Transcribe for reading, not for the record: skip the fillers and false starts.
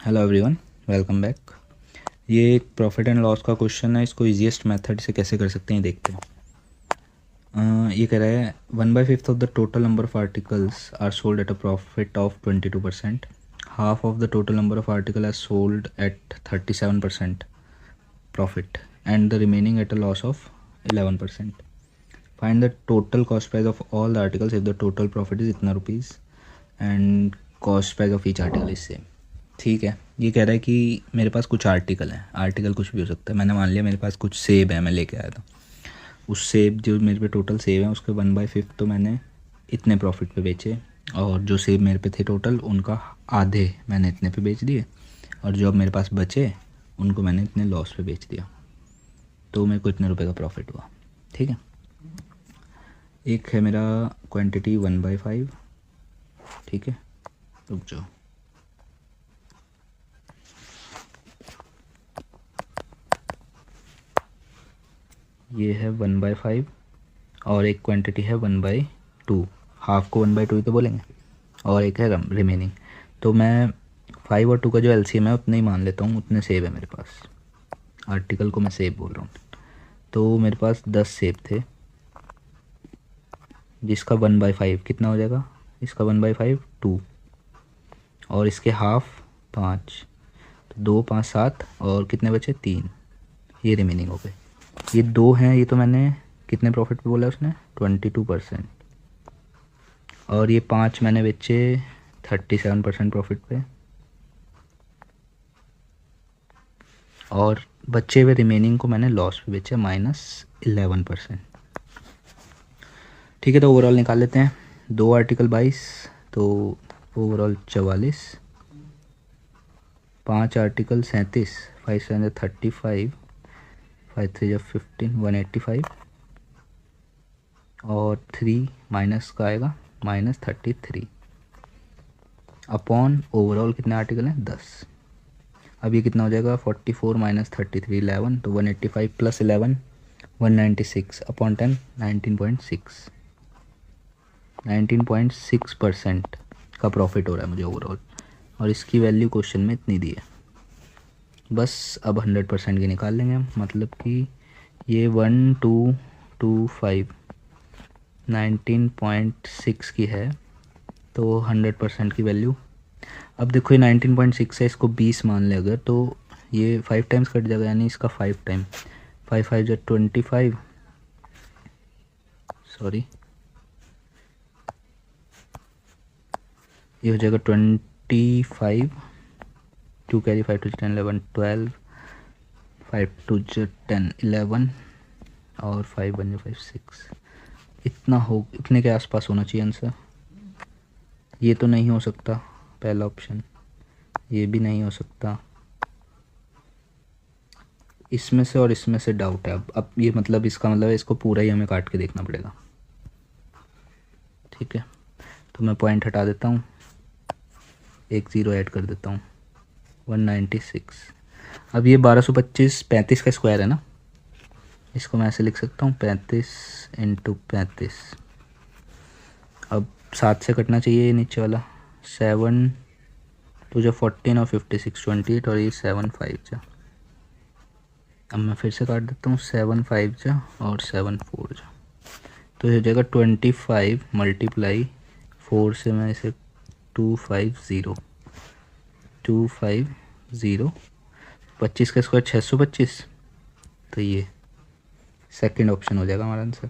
Hello everyone, welcome back. ये एक profit and loss का क्वेश्चन है। इसको इजीएस्ट मेथड से कैसे कर सकते हैं देखते हैं। ये कह रहा है 1/5 of the total number of articles are sold at a profit of 22%, half of the total number of article are sold at 37% profit and the remaining at a loss of 11%. Find the total cost price of all the articles if the total profit is इतना rupees and cost price of each article is same. ठीक है, ये कह रहा है कि मेरे पास कुछ आर्टिकल हैं। आर्टिकल कुछ भी हो सकता है। मैंने मान लिया मेरे पास कुछ सेब है, मैं लेके आया था। उस सेब जो मेरे पे टोटल सेब हैं उसके 1/5 तो मैंने इतने प्रॉफिट पे बेचे, और जो सेब मेरे पे थे टोटल उनका आधे मैंने इतने पे बेच दिए, और जो अब मेरे पास बचे उनको मैंने इतने लॉस पे बेच दिया। तो मेरे को इतने रुपए का प्रॉफिट हुआ। ठीक है, एक है मेरा क्वांटिटी 1/5। ठीक है, रुक जाओ। ये है 1/5 और एक क्वांटिटी है 1/2। हाफ को 1/2 ही तो बोलेंगे, और एक है रिमेनिंग। तो मैं 5 और 2 का जो एलसीएम है उतने ही मान लेता हूँ। उतने सेब है मेरे पास। आर्टिकल को मैं सेब बोल रहा हूँ। तो मेरे पास 10 सेब थे, जिसका 1/5 कितना हो जाएगा? इसका 1/5 2, और इसके हाफ 5। तो 2 5 7, और कितने बचे? 3। ये रिमेनिंग हो गए। ये 2 हैं, ये तो मैंने कितने प्रॉफिट पे बोला उसने? 22%। और ये 5 मैंने बेचे 37% प्रॉफिट पे, और बचे हुए रिमेनिंग को मैंने लॉस पे बेचा -11%। ठीक है, तो ओवरऑल निकाल लेते हैं। 2 आर्टिकल 22, तो ओवरऑल 44। 5 आर्टिकल 37, 5 7 35, 5 3 15, 185, और 3 माइनस का आएगा -33 अपॉन ओवरऑल कितने आर्टिकल हैं? 10। अब ये कितना हो जाएगा? 44 - 33 11, तो 185 + 11 196 अपॉन 10 19.6। 19.6% का प्रॉफिट हो रहा है मुझे ओवरऑल, और इसकी वैल्यू क्वेश्चन में इतनी दी है। बस अब 100% की निकाल लेंगे हम। मतलब कि ये 1225 19.6 की है, तो 100% की वैल्यू। अब देखो ये 19.6 है, इसको 20 मान ले अगर, तो ये 5 टाइम्स कट जाएगा, यानी इसका 5 टाइम। 5 5 जो 25, सॉरी ये हो जाएगा 25। 2 कैरी 5 2 10 11 12, 5 2 10 11, और 5 1 5 6। इतना हो, इतने के आसपास होना चाहिए आंसर। ये तो नहीं हो सकता पहला ऑप्शन, ये भी नहीं हो सकता। इसमें से और इसमें से डाउट है। अब ये मतलब इसका मतलब है इसको पूरा ही हमें काट के देखना पड़ेगा। ठीक है, तो मैं पॉइंट हटा देता हूँ, एक 0 ऐड कर देता हूँ। 196। अब ये 1225 35 का स्क्वायर है ना, इसको मैं ऐसे लिख सकता हूँ 35 × 35। अब 7 से कटना चाहिए ये नीचे वाला। 7 तो जो 14 और 56 28, और ये 7 5 जा। अब मैं फिर से काट देता हूँ 7 5 जा और 7 4 जा। तो ये हो जाएगा 25 × 4 से मैं इसे 250 250 25 का स्क्वायर 625। तो ये सेकंड ऑप्शन हो जाएगा हमारा आंसर।